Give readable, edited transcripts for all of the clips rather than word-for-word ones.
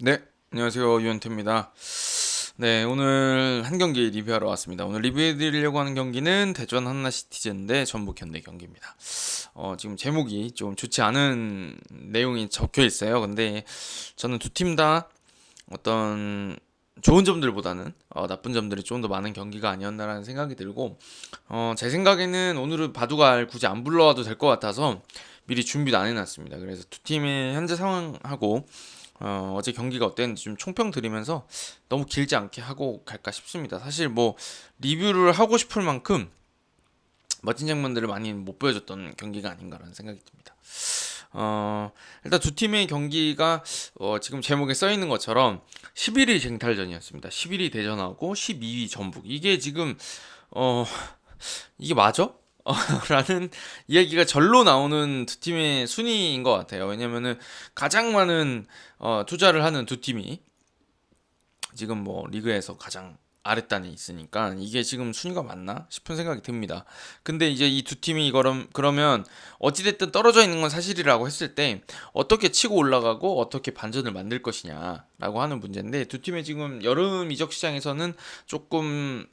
네, 안녕하세요. 유현태입니다. 네, 오늘 한 경기 리뷰하러 왔습니다. 오늘 리뷰해드리려고 하는 경기는 대전 한나시티즌 대 전북 현대 경기입니다. 지금 제목이 좀 좋지 않은 내용이 적혀 있어요. 근데 저는 두 팀 다 어떤 좋은 점들보다는 나쁜 점들이 좀 더 많은 경기가 아니었나라는 생각이 들고, 제 생각에는 오늘은 바둑알 굳이 안 불러와도 될 것 같아서 미리 준비도 안 해놨습니다. 그래서 두 팀의 현재 상황하고 어제 경기가 어땠는지 좀 총평 드리면서 너무 길지 않게 하고 갈까 싶습니다. 사실 뭐 리뷰를 하고 싶을 만큼 멋진 장면들을 많이 못 보여줬던 경기가 아닌가라는 생각이 듭니다. 일단 두 팀의 경기가 지금 제목에 써 있는 것처럼 11위 쟁탈전이었습니다. 11위 대전하고 12위 전북. 이게 지금 어, 이게 맞아? 라는 이야기가 절로 나오는 두 팀의 순위인 것 같아요. 왜냐면은 가장 많은 투자를 하는 두 팀이 지금 뭐 리그에서 가장 아랫단에 있으니까 이게 지금 순위가 맞나 싶은 생각이 듭니다. 근데 이제 이 두 팀이 그러면 어찌됐든 떨어져 있는 건 사실이라고 했을 때 어떻게 치고 올라가고 어떻게 반전을 만들 것이냐라고 하는 문제인데, 두 팀의 지금 여름 이적 시장에서는 조금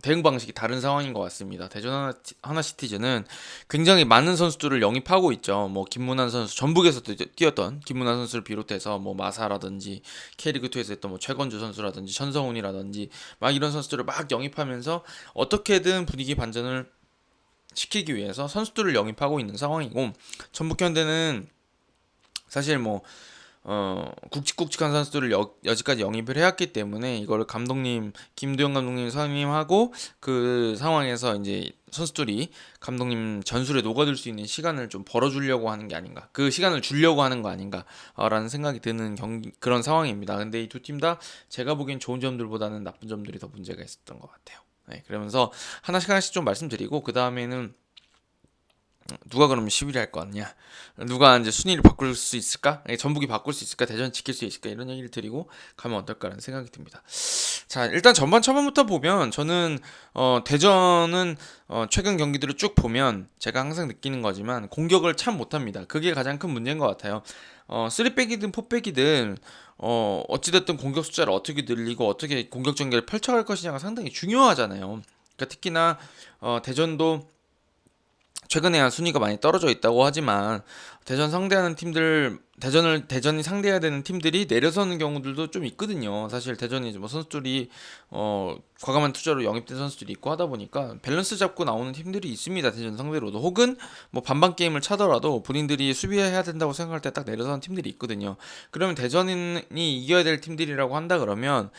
대응 방식이 다른 상황인 것 같습니다. 대전 하나시티즌은 굉장히 많은 선수들을 영입하고 있죠. 뭐 김문환 선수, 전북에서도 뛰었던 김문환 선수를 비롯해서 뭐 마사라든지 K리그2에서 했던 뭐 최건주 선수라든지 천성훈이라든지 막 이런 선수들을 막 영입하면서 어떻게든 분위기 반전을 시키기 위해서 선수들을 영입하고 있는 상황이고, 전북현대는 사실 뭐 굵직굵직한 선수들을 여지까지 영입을 해왔기 때문에 이거를 감독님 김두영 감독님 선임하고 그 상황에서 이제 선수들이 감독님 전술에 녹아들 수 있는 시간을 좀 벌어주려고 하는 게 아닌가, 그 시간을 주려고 하는 거 아닌가라는 생각이 드는 그런 상황입니다. 근데 이 두 팀 다 제가 보기엔 좋은 점들보다는 나쁜 점들이 더 문제가 있었던 것 같아요. 네, 그러면서 하나씩 좀 말씀드리고 그 다음에는 누가 그러면 10위를 할 것 같냐? 누가 이제 순위를 바꿀 수 있을까? 전북이 바꿀 수 있을까? 대전 지킬 수 있을까? 이런 얘기를 드리고 가면 어떨까라는 생각이 듭니다. 자, 일단 전반 초반부터 보면 저는 대전은 최근 경기들을 쭉 보면 제가 항상 느끼는 거지만 공격을 참 못합니다. 그게 가장 큰 문제인 것 같아요. 3백이든 4백이든 어찌됐든 공격 숫자를 어떻게 늘리고 어떻게 공격 전개를 펼쳐갈 것이냐가 상당히 중요하잖아요. 그러니까 특히나 대전도 최근에야 순위가 많이 떨어져 있다고 하지만 대전이 상대해야 되는 팀들이 내려서는 경우들도 좀 있거든요. 사실 대전이 뭐 선수들이 과감한 투자로 영입된 선수들이 있고 하다 보니까 밸런스 잡고 나오는 팀들이 있습니다. 대전 상대로도, 혹은 뭐 반반 게임을 차더라도 본인들이 수비해야 된다고 생각할 때 딱 내려서는 팀들이 있거든요. 그러면 대전이 이겨야 될 팀들이라고 한다 그러면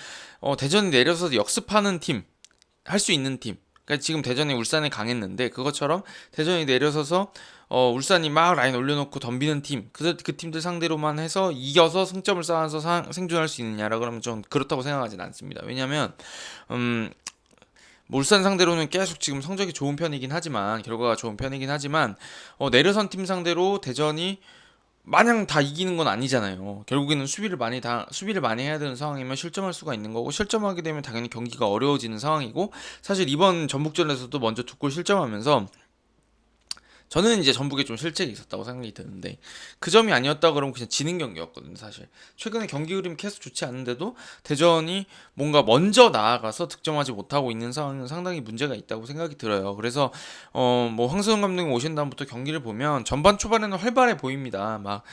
대전이 내려서 역습하는 팀, 할 수 있는 팀, 그러니까 지금 대전이 울산에 강했는데 그것처럼 대전이 내려서서 울산이 막 라인 올려놓고 덤비는 팀, 그 팀들 상대로만 해서 이겨서 승점을 쌓아서 생존할 수 있느냐라 그러면 좀 그렇다고 생각하진 않습니다. 왜냐하면 뭐 울산 상대로는 계속 지금 성적이 좋은 편이긴 하지만, 결과가 좋은 편이긴 하지만 내려선 팀 상대로 대전이 마냥 다 이기는 건 아니잖아요. 결국에는 수비를 많이 해야 되는 상황이면 실점할 수가 있는 거고, 실점하게 되면 당연히 경기가 어려워지는 상황이고, 사실 이번 전북전에서도 먼저 두 골 실점하면서 저는 이제 전북에 좀 실책이 있었다고 생각이 드는데, 그 점이 아니었다 그러면 그냥 지는 경기였거든요. 사실 최근에 경기 흐름이 계속 좋지 않은데도 대전이 뭔가 먼저 나아가서 득점하지 못하고 있는 상황은 상당히 문제가 있다고 생각이 들어요. 그래서 뭐 황수영 감독님 오신 다음부터 경기를 보면 전반 초반에는 활발해 보입니다. 막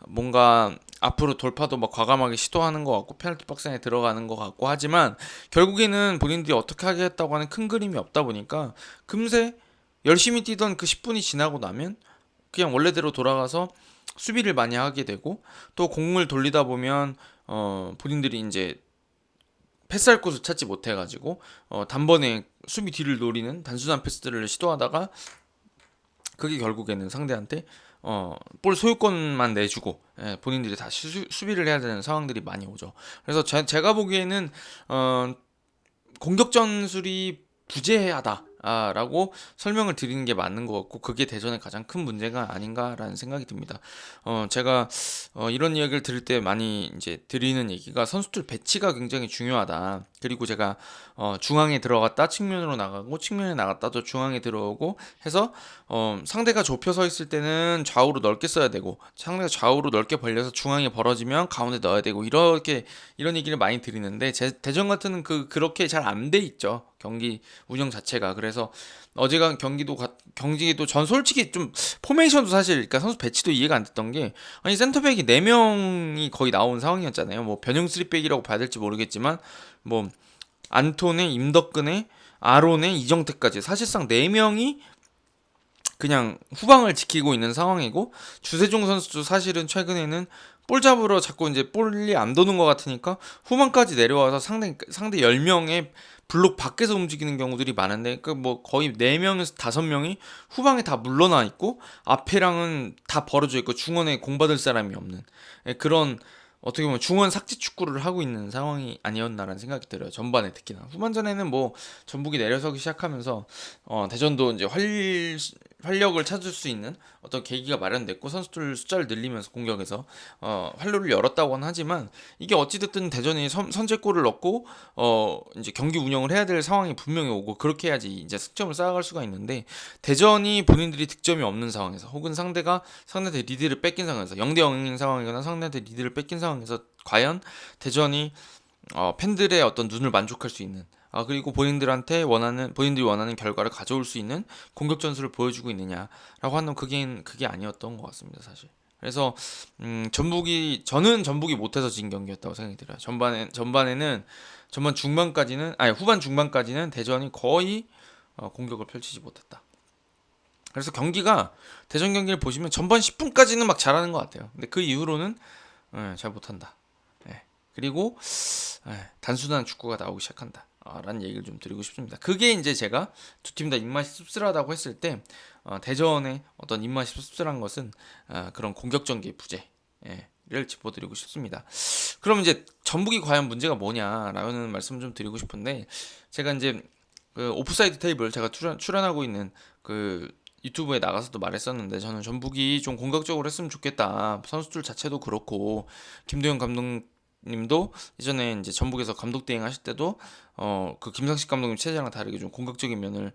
뭔가 앞으로 돌파도 막 과감하게 시도하는 것 같고 페널티 박스 안에 들어가는 것 같고 하지만, 결국에는 본인들이 어떻게 하겠다고 하는 큰 그림이 없다 보니까 금세 열심히 뛰던 그 10분이 지나고 나면 그냥 원래대로 돌아가서 수비를 많이 하게 되고, 또 공을 돌리다 보면 본인들이 이제 패스할 곳을 찾지 못해가지고 단번에 수비 뒤를 노리는 단순한 패스들을 시도하다가 그게 결국에는 상대한테 볼 소유권만 내주고, 본인들이 다시 수비를 해야 되는 상황들이 많이 오죠. 그래서 제가 보기에는 공격 전술이 부재하다. 라고 설명을 드리는 게 맞는 것 같고, 그게 대전의 가장 큰 문제가 아닌가라는 생각이 듭니다. 제가 이런 이야기를 들을 때 많이 이제 드리는 얘기가, 선수들 배치가 굉장히 중요하다. 그리고 제가 중앙에 들어갔다 측면으로 나가고, 측면에 나갔다 또 중앙에 들어오고 해서 상대가 좁혀 서 있을 때는 좌우로 넓게 써야 되고, 상대가 좌우로 넓게 벌려서 중앙에 벌어지면 가운데 넣어야 되고, 이렇게 이런 얘기를 많이 드리는데, 대전 같은 그렇게 잘 안 돼 있죠, 경기 운영 자체가. 그래서 어제가 경기도 전 솔직히 좀 포메이션도 사실, 그러니까 선수 배치도 이해가 안 됐던 게, 아니 센터백이 4명이 거의 나온 상황이었잖아요. 뭐 변형 3백이라고 봐야 될지 모르겠지만, 뭐 안톤에 임덕근에 아론에 이정태까지 사실상 4명이 그냥 후방을 지키고 있는 상황이고, 주세종 선수도 사실은 최근에는 볼 잡으러 자꾸 이제 볼이 안 도는 것 같으니까 후방까지 내려와서 상대 10명의 블록 밖에서 움직이는 경우들이 많은데, 그 뭐 거의 4명에서 5명이 후방에 다 물러나 있고, 앞에랑은 다 벌어져 있고 중원에 공 받을 사람이 없는, 그런, 어떻게 보면 중원 삭제 축구를 하고 있는 상황이 아니었나라는 생각이 들어요. 전반에 특히나. 후반전에는 뭐 전북이 내려서기 시작하면서 대전도 이제 활력을 찾을 수 있는 어떤 계기가 마련됐고, 선수들 숫자를 늘리면서 공격에서 활로를 열었다고는 하지만, 이게 어찌됐든 대전이 선제골을 넣고 이제 경기 운영을 해야 될 상황이 분명히 오고, 그렇게 해야지 이제 득점을 쌓아갈 수가 있는데, 대전이 본인들이 득점이 없는 상황에서, 혹은 상대한테 리드를 뺏긴 상황에서, 0대 0인 상황이거나 상대한테 리드를 뺏긴 상황에서 과연 대전이 팬들의 어떤 눈을 만족할 수 있는, 그리고 본인들이 원하는 결과를 가져올 수 있는 공격 전술을 보여주고 있느냐라고 하면 그게 아니었던 것 같습니다, 사실. 그래서 저는 전북이 못해서 진 경기였다고 생각이 들어요. 후반 중반까지는 대전이 거의 공격을 펼치지 못했다. 그래서 대전 경기를 보시면 전반 10분까지는 막 잘하는 것 같아요. 근데 그 이후로는 잘 못한다. 그리고 단순한 축구가 나오기 시작한다, 라는 얘기를 좀 드리고 싶습니다. 그게 이제 제가 두 팀 다 입맛이 씁쓸하다고 했을 때, 대전의 어떤 입맛이 씁쓸한 것은 그런 공격 전개 부재를 짚어드리고 싶습니다. 그럼 이제 전북이 과연 문제가 뭐냐라는 말씀을 좀 드리고 싶은데, 제가 이제 그 오프사이드 테이블, 제가 출연하고 있는 그 유튜브에 나가서도 말했었는데, 저는 전북이 좀 공격적으로 했으면 좋겠다. 선수들 자체도 그렇고, 김도영 감독님도 예전에 이제 전북에서 감독 대행 하실 때도 그 김상식 감독님 체제랑 다르게 좀 공격적인 면을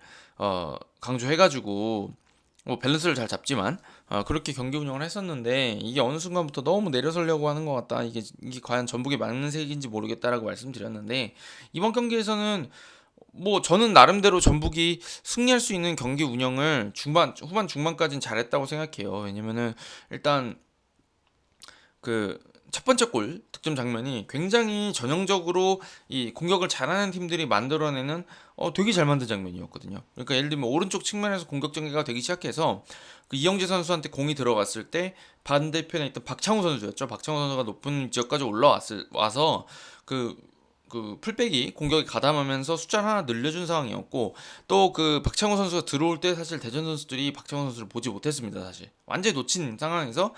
강조해가지고 뭐 밸런스를 잘 잡지만 그렇게 경기 운영을 했었는데, 이게 어느 순간부터 너무 내려서려고 하는 것 같다. 이게 과연 전북의 맞는 색인지 모르겠다라고 말씀드렸는데, 이번 경기에서는 뭐 저는 나름대로 전북이 승리할 수 있는 경기 운영을 후반 중반까지는 잘했다고 생각해요. 왜냐면은 일단 그 첫 번째 골 득점 장면이 굉장히 전형적으로 이 공격을 잘하는 팀들이 만들어내는 되게 잘 만든 장면이었거든요. 그러니까 예를 들면 오른쪽 측면에서 공격 전개가 되기 시작해서, 그 이영재 선수한테 공이 들어갔을 때 반대편에 있던 박창호 선수였죠. 박창호 선수가 높은 지역까지 와서 그 풀백이 공격에 가담하면서 숫자를 하나 늘려준 상황이었고, 또 그 박창호 선수가 들어올 때 사실 대전 선수들이 박창호 선수를 보지 못했습니다. 사실 완전히 놓친 상황에서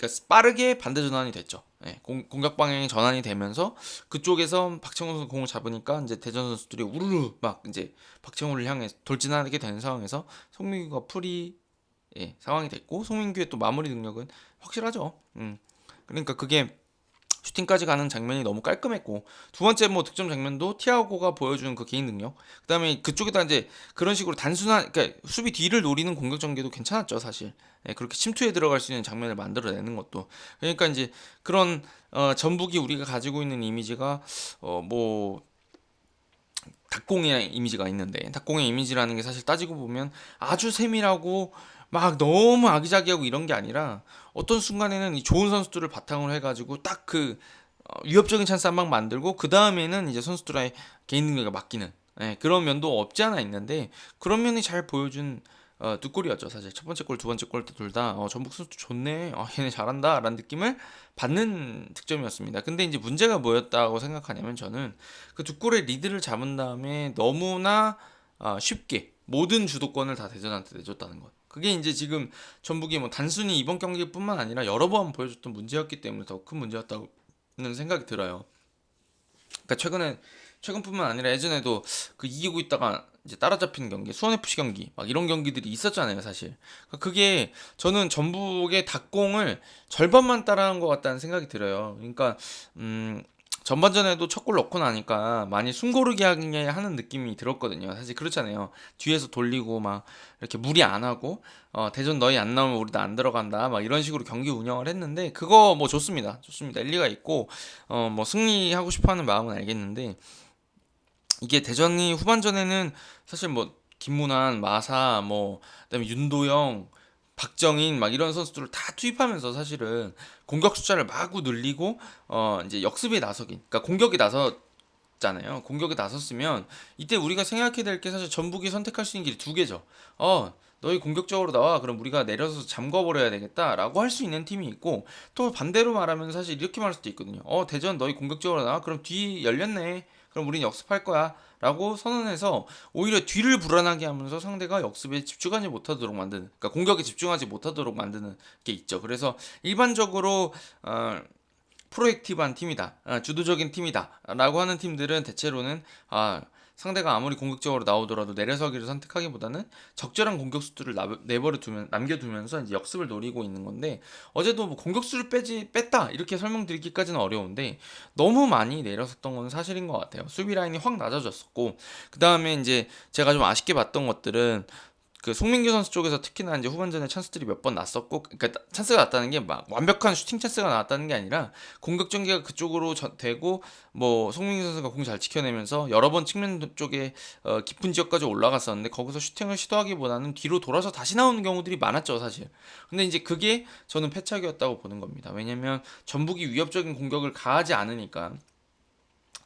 그러니까 빠르게 반대 전환이 됐죠. 공격 방향이 전환이 되면서 그쪽에서 박창호 선수 공을 잡으니까 이제 대전 선수들이 우르르 막 이제 박창호를 향해 돌진하게 되는 상황에서 송민규가 상황이 됐고, 송민규의 또 마무리 능력은 확실하죠. 그러니까 그게 슈팅까지 가는 장면이 너무 깔끔했고, 두 번째 뭐 득점 장면도 티아고가 보여주는 그 개인 능력, 그다음에 그쪽에다 이제 그런 식으로 그러니까 수비 뒤를 노리는 공격 전개도 괜찮았죠, 사실. 그렇게 침투에 들어갈 수 있는 장면을 만들어내는 것도. 그러니까 이제 그런 전북이 우리가 가지고 있는 이미지가 뭐 닭공의 이미지가 있는데, 닭공의 이미지라는 게 사실 따지고 보면 아주 세밀하고 막 너무 아기자기하고 이런 게 아니라, 어떤 순간에는 이 좋은 선수들을 바탕으로 해가지고 딱 그 위협적인 찬스 한 방 만들고, 그 다음에는 이제 선수들의 개인 능력에 맡기는 그런 면도 없지 않아 있는데, 그런 면이 잘 보여준 두 골이었죠. 사실 첫 번째 골, 두 번째 골 둘 다 전북 선수 좋네, 얘네 잘한다 라는 느낌을 받는 득점이었습니다. 근데 이제 문제가 뭐였다고 생각하냐면, 저는 그 두 골의 리드를 잡은 다음에 너무나 쉽게 모든 주도권을 다 대전한테 내줬다는 것. 그게 이제 지금 전북이 뭐 단순히 이번 경기뿐만 아니라 여러 번 보여줬던 문제였기 때문에 더 큰 문제였다는 생각이 들어요. 그러니까 최근뿐만 아니라 예전에도 그 이기고 있다가 이제 따라잡히는 경기, 수원 FC 경기 막 이런 경기들이 있었잖아요, 사실. 그러니까 그게 저는 전북의 닭공을 절반만 따라한 것 같다는 생각이 들어요. 그러니까 전반전에도 첫 골 넣고 나니까 많이 숨고르게 하는 느낌이 들었거든요. 사실 그렇잖아요. 뒤에서 돌리고 막 이렇게 무리 안 하고 대전 너희 안 나오면 우리도 안 들어간다 막 이런 식으로 경기 운영을 했는데 그거 뭐 좋습니다. 좋습니다. 일리가 있고 뭐 승리하고 싶어하는 마음은 알겠는데 이게 대전이 후반전에는 사실 뭐 김문환, 마사, 뭐 그다음에 윤도영, 박정인 막 이런 선수들을 다 투입하면서 사실은 공격 숫자를 마구 늘리고 이제 역습에 나서긴 그러니까 공격에 나섰잖아요. 공격에 나섰으면 이때 우리가 생각해야 될 게 사실 전북이 선택할 수 있는 길이 두 개죠. 너희 공격적으로 나와. 그럼 우리가 내려서 잠궈버려야 되겠다라고 할 수 있는 팀이 있고 또 반대로 말하면 사실 이렇게 말할 수도 있거든요. 대전 너희 공격적으로 나와. 그럼 뒤 열렸네. 그럼 우린 역습할 거야. 라고 선언해서 오히려 뒤를 불안하게 하면서 상대가 역습에 집중하지 못하도록 만드는, 그러니까 공격에 집중하지 못하도록 만드는 게 있죠. 그래서 일반적으로 프로액티브한 팀이다, 주도적인 팀이다 라고 하는 팀들은 대체로는 상대가 아무리 공격적으로 나오더라도 내려서기를 선택하기보다는 적절한 공격수들을 남겨두면서 이제 역습을 노리고 있는 건데, 어제도 뭐 공격수를 뺐다 이렇게 설명드리기까지는 어려운데 너무 많이 내려섰던 건 사실인 것 같아요. 수비 라인이 확 낮아졌었고, 그 다음에 이제 제가 좀 아쉽게 봤던 것들은 그 송민규 선수 쪽에서 특히나 이제 후반전에 찬스들이 몇 번 났었고, 그러니까 찬스가 났다는 게 막 완벽한 슈팅 찬스가 나왔다는 게 아니라 공격 전개가 그쪽으로 되고, 뭐 송민규 선수가 공 잘 지켜내면서 여러 번 측면 쪽에 깊은 지역까지 올라갔었는데 거기서 슈팅을 시도하기보다는 뒤로 돌아서 다시 나오는 경우들이 많았죠, 사실. 근데 이제 그게 저는 패착이었다고 보는 겁니다. 왜냐면 전북이 위협적인 공격을 가하지 않으니까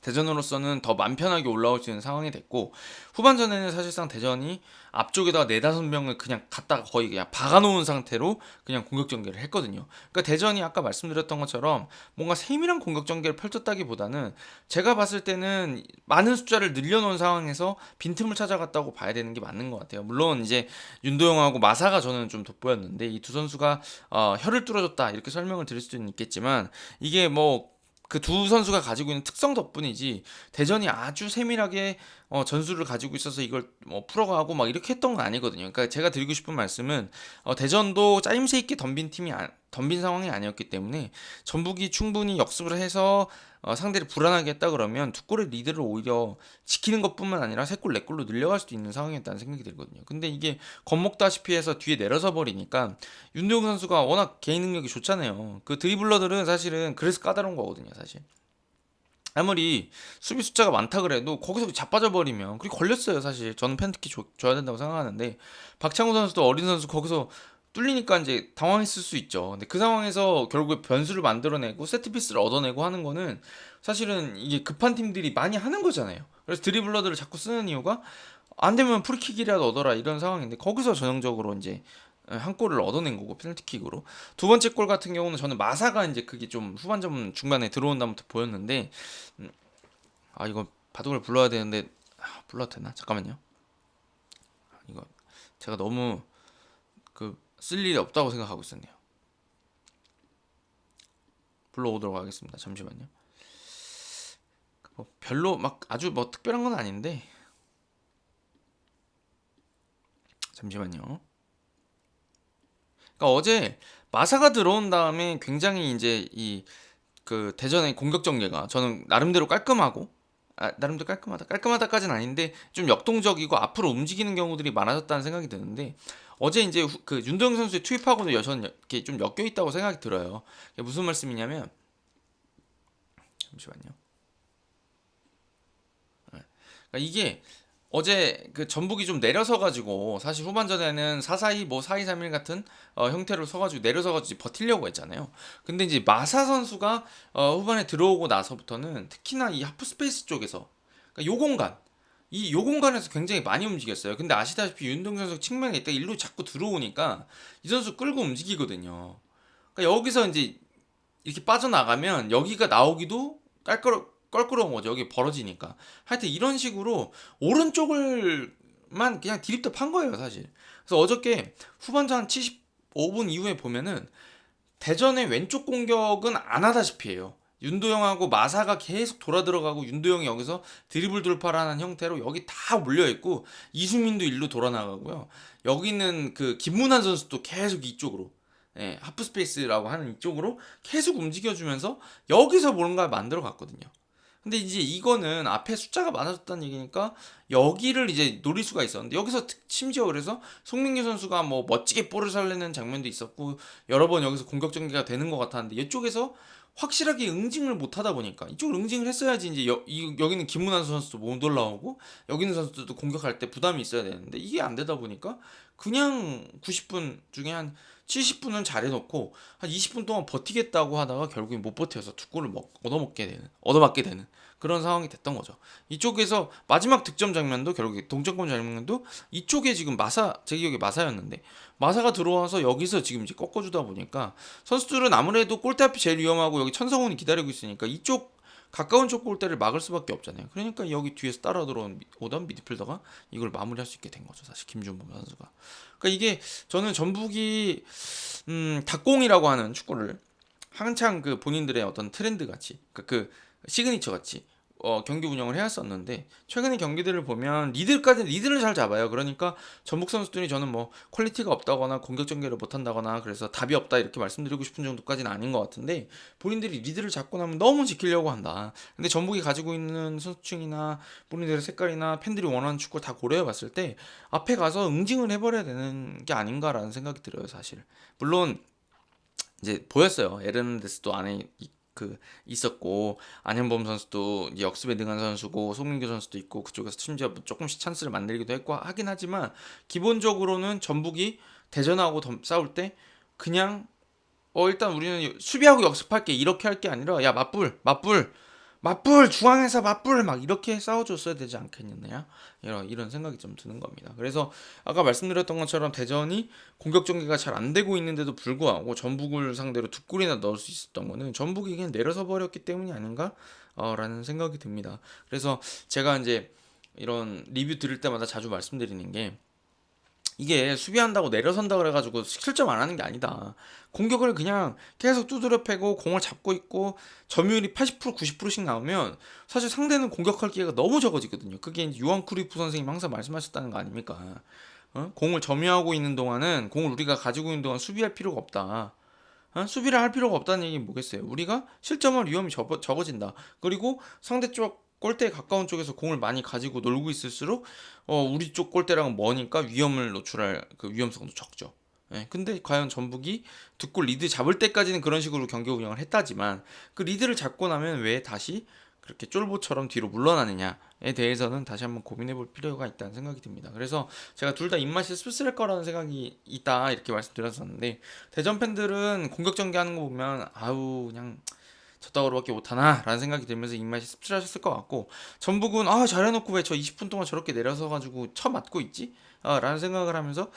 대전으로서는 더 맘 편하게 올라올 수 있는 상황이 됐고, 후반전에는 사실상 대전이 앞쪽에다가 네다섯 명을 그냥 갖다가 거의 그냥 박아놓은 상태로 그냥 공격 전개를 했거든요. 그러니까 대전이 아까 말씀드렸던 것처럼 뭔가 세밀한 공격 전개를 펼쳤다기보다는 제가 봤을 때는 많은 숫자를 늘려놓은 상황에서 빈틈을 찾아갔다고 봐야 되는 게 맞는 것 같아요. 물론 이제 윤도영하고 마사가 저는 좀 돋보였는데 이 두 선수가 혀를 뚫어줬다 이렇게 설명을 드릴 수도 있겠지만, 이게 뭐 그 두 선수가 가지고 있는 특성 덕분이지 대전이 아주 세밀하게 전술을 가지고 있어서 이걸 뭐 풀어가고 막 이렇게 했던 건 아니거든요. 그러니까 제가 드리고 싶은 말씀은 대전도 짜임새 있게 덤빈 상황이 아니었기 때문에 전북이 충분히 역습을 해서 상대를 불안하게 했다 그러면 두 골의 리드를 오히려 지키는 것뿐만 아니라 세 골, 네 골로 늘려갈 수도 있는 상황이었다는 생각이 들거든요. 근데 이게 겁먹다시피 해서 뒤에 내려서 버리니까 윤도영 선수가 워낙 개인 능력이 좋잖아요. 그 드리블러들은 사실은 그래서 까다로운 거거든요, 사실. 아무리 수비 숫자가 많다 그래도 거기서 자빠져 버리면, 그리고 걸렸어요, 사실. 저는 펜트키 줘야 된다고 생각하는데 박창호 선수도 어린 선수 거기서 뚫리니까 이제 당황했을 수 있죠. 근데 그 상황에서 결국에 변수를 만들어내고 세트피스를 얻어내고 하는 거는 사실은 이게 급한 팀들이 많이 하는 거잖아요. 그래서 드리블러들을 자꾸 쓰는 이유가 안 되면 프리킥이라도 얻어라 이런 상황인데, 거기서 전형적으로 이제 한 골을 얻어낸 거고, 페널티킥으로. 두 번째 골 같은 경우는 저는 마사가 이제 그게 좀 후반전 중반에 들어온 다음부터 보였는데, 이거 바둑을 불러야 되는데 불러도 되나? 잠깐만요. 이거 제가 너무 쓸 일이 없다고 생각하고 있었네요. 불러오도록 하겠습니다. 잠시만요. 뭐 별로 막 아주 뭐 특별한 건 아닌데, 잠시만요. 그러니까 어제 마사가 들어온 다음에 굉장히 이제 이 그 대전의 공격 전개가 저는 나름대로 깔끔하고, 나름대로 깔끔하다까지는 아닌데 좀 역동적이고 앞으로 움직이는 경우들이 많아졌다는 생각이 드는데, 어제 이제 그 윤도영 선수의 투입하고는 저는 이렇게 좀 엮여 있다고 생각이 들어요. 이게 무슨 말씀이냐면, 잠시만요. 그러니까 이게 어제 그 전북이 좀 내려서 가지고 사실 후반전에는 4-4-2 뭐 4-2-3-1 같은 형태로 서가지고 내려서 가지고 버티려고 했잖아요. 근데 이제 마사 선수가 후반에 들어오고 나서부터는 특히나 이 하프 스페이스 쪽에서, 그러니까 요 공간에서 굉장히 많이 움직였어요. 근데 아시다시피 윤동 선수 측면에 있다 일로 자꾸 들어오니까 이 선수 끌고 움직이거든요. 그러니까 여기서 이제 이렇게 빠져나가면 여기가 나오기도 껄끄러운 거죠. 여기 벌어지니까. 하여튼 이런 식으로 오른쪽을만 그냥 디립다 판 거예요, 사실. 그래서 어저께 후반전 한 75분 이후에 보면은 대전의 왼쪽 공격은 안 하다시피 해요. 윤도영하고 마사가 계속 돌아 들어가고 윤도영이 여기서 드리블 돌파라는 형태로 여기 다 몰려 있고 이수민도 일로 돌아 나가고요. 여기는 그 김문환 선수도 계속 이쪽으로 하프 스페이스라고 하는 이쪽으로 계속 움직여주면서 여기서 뭔가 만들어 갔거든요. 근데 이제 이거는 앞에 숫자가 많아졌다는 얘기니까 여기를 이제 노릴 수가 있었는데 여기서 심지어 그래서 송민규 선수가 뭐 멋지게 볼을 살리는 장면도 있었고 여러 번 여기서 공격 전개가 되는 것 같았는데 이쪽에서 확실하게 응징을 못 하다 보니까 이쪽을 응징을 했어야지 이제 여기는 김문환 선수도 못 올라오고 여기 있는 선수들도 공격할 때 부담이 있어야 되는데 이게 안 되다 보니까 그냥 90분 중에 한 70분은 잘해놓고 한 20분 동안 버티겠다고 하다가 결국엔 못 버텨서 두 골을 얻어맞게 되는 그런 상황이 됐던 거죠. 이쪽에서 마지막 득점 장면도 결국에 동점골 장면도 이쪽에 지금 제 기억에 마사였는데 마사가 들어와서 여기서 지금 이제 꺾어주다 보니까 선수들은 아무래도 골대 앞이 제일 위험하고 여기 천성훈이 기다리고 있으니까 이쪽 가까운 쪽 골대를 막을 수밖에 없잖아요. 그러니까 여기 뒤에서 따라 들어오던 미드필더가 이걸 마무리할 수 있게 된 거죠. 사실 김준범 선수가. 그러니까 이게 저는 전북이 닭공이라고 하는 축구를 한창 그 본인들의 어떤 트렌드 같이 그 시그니처 같이 경기 운영을 해왔었는데 최근의 경기들을 보면 리드를 잘 잡아요. 그러니까 전북 선수들이 저는 뭐 퀄리티가 없다거나 공격 전개를 못한다거나 그래서 답이 없다 이렇게 말씀드리고 싶은 정도까지는 아닌 것 같은데 본인들이 리드를 잡고 나면 너무 지키려고 한다. 근데 전북이 가지고 있는 선수층이나 본인들의 색깔이나 팬들이 원하는 축구를 다 고려해봤을 때 앞에 가서 응징을 해버려야 되는 게 아닌가라는 생각이 들어요. 사실 물론 이제 보였어요. 에르난데스도 안에 있었고 안현범 선수도 이제 역습에 능한 선수고 송민규 선수도 있고 그쪽에서 심지어 조금씩 찬스를 만들기도 했고 하긴 하지만 기본적으로는 전북이 대전하고 싸울 때 그냥 일단 우리는 수비하고 역습할게 이렇게 할 게 아니라 야 맞불 중앙에서 맞불 막 이렇게 싸워줬어야 되지 않겠느냐 이런 생각이 좀 드는 겁니다. 그래서 아까 말씀드렸던 것처럼 대전이 공격 전개가 잘 안 되고 있는데도 불구하고 전북을 상대로 두 골이나 넣을 수 있었던 거는 전북이 그냥 내려서 버렸기 때문이 아닌가 라는 생각이 듭니다. 그래서 제가 이제 이런 리뷰 들을 때마다 자주 말씀드리는 게 이게 수비한다고 내려선다 그래가지고 실점 안 하는 게 아니다. 공격을 그냥 계속 두드려 패고 공을 잡고 있고 점유율이 80% 90%씩 나오면 사실 상대는 공격할 기회가 너무 적어지거든요. 그게 이제 요한 크루이프 선생님이 항상 말씀하셨다는 거 아닙니까? 공을 점유하고 있는 동안은 공을 우리가 가지고 있는 동안 수비할 필요가 없다. 수비를 할 필요가 없다는 얘기는 뭐겠어요? 우리가 실점할 위험이 적어진다. 그리고 상대 쪽 골대에 가까운 쪽에서 공을 많이 가지고 놀고 있을수록 우리 쪽 골대랑은 머니까 위험을 노출할 그 위험성도 적죠. 근데 과연 전북이 두 골 리드 잡을 때까지는 그런 식으로 경기 운영을 했다지만 그 리드를 잡고 나면 왜 다시 그렇게 쫄보처럼 뒤로 물러나느냐에 대해서는 다시 한번 고민해 볼 필요가 있다는 생각이 듭니다. 그래서 제가 둘 다 입맛이 씁쓸할 거라는 생각이 있다 이렇게 말씀드렸었는데 대전 팬들은 공격 전개하는 거 보면 아우 그냥 저따구로밖에 못하나 라는 생각이 들면서 입맛이 씁쓸하셨을 것 같고 전북은 잘해놓고 왜 저 20분 동안 저렇게 내려서 가지고 쳐맞고 있지? 라는 생각을 하면서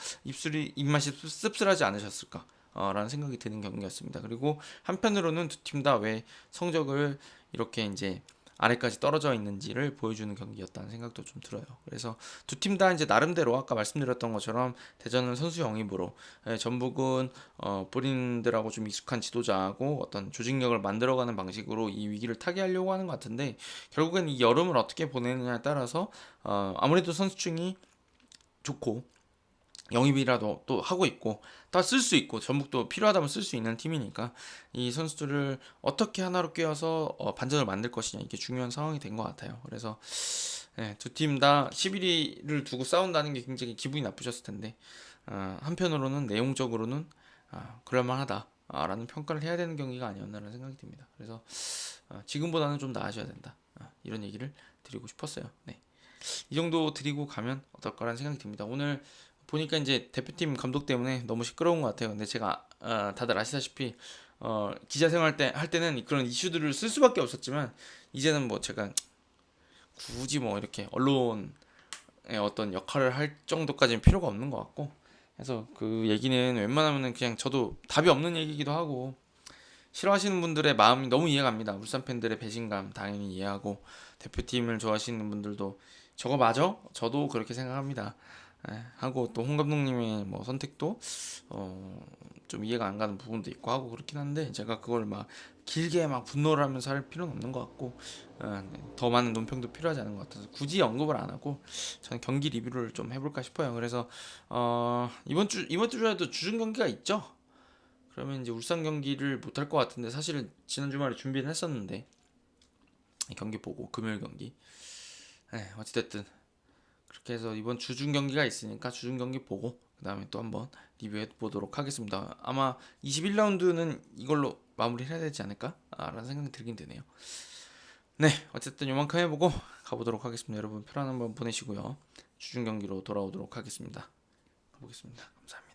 입맛이 씁쓸하지 않으셨을까 라는 생각이 드는 경기였습니다. 그리고 한편으로는 두 팀 다 왜 성적을 이렇게 이제 아래까지 떨어져 있는지를 보여주는 경기였다는 생각도 좀 들어요. 그래서 두 팀 다 이제 나름대로 아까 말씀드렸던 것처럼 대전은 선수 영입으로 전북은 본인들하고 좀 익숙한 지도자하고 어떤 조직력을 만들어가는 방식으로 이 위기를 타개하려고 하는 것 같은데 결국엔 이 여름을 어떻게 보내느냐에 따라서 아무래도 선수층이 좋고 영입이라도 또 하고 있고 다 쓸 수 있고 전북도 필요하다면 쓸 수 있는 팀이니까 이 선수들을 어떻게 하나로 꿰어서 반전을 만들 것이냐 이게 중요한 상황이 된 것 같아요. 그래서 두 팀 다 11위를 두고 싸운다는 게 굉장히 기분이 나쁘셨을 텐데 한편으로는 내용적으로는 그럴만하다 라는 평가를 해야 되는 경기가 아니었나라는 생각이 듭니다. 그래서 지금보다는 좀 나아져야 된다 이런 얘기를 드리고 싶었어요. 네. 이 정도 드리고 가면 어떨까라는 생각이 듭니다. 오늘 보니까 이제 대표팀 감독 때문에 너무 시끄러운 것 같아요. 근데 제가 다들 아시다시피 기자 생활 할 때는 그런 이슈들을 쓸 수밖에 없었지만 이제는 뭐 제가 굳이 뭐 이렇게 언론의 어떤 역할을 할 정도까지는 필요가 없는 것 같고 그래서 그 얘기는 웬만하면은 그냥 저도 답이 없는 얘기기도 하고 싫어하시는 분들의 마음이 너무 이해갑니다. 울산 팬들의 배신감 당연히 이해하고 대표팀을 좋아하시는 분들도 저거 맞아? 저도 그렇게 생각합니다. 하고 또 홍 감독님의 뭐 선택도 좀 이해가 안 가는 부분도 있고 하고 그렇긴 한데 제가 그걸 막 길게 막 분노를 하면서 할 필요는 없는 것 같고 더 많은 논평도 필요하지 않은 것 같아서 굳이 언급을 안 하고 저는 경기 리뷰를 좀 해볼까 싶어요. 그래서 이번 주에도 주중 경기가 있죠. 그러면 이제 울산 경기를 못할 것 같은데 사실 지난 주말에 준비는 했었는데 경기 보고 금요일 경기 어찌됐든 그렇게 해서 이번 주중 경기가 있으니까 주중 경기 보고 그 다음에 또 한번 리뷰해 보도록 하겠습니다. 아마 21라운드는 이걸로 마무리를 해야 되지 않을까? 라는 생각이 들긴 드네요. 네, 어쨌든 요만큼 해보고 가보도록 하겠습니다. 여러분 편안한 밤 보내시고요. 주중 경기로 돌아오도록 하겠습니다. 가보겠습니다. 감사합니다.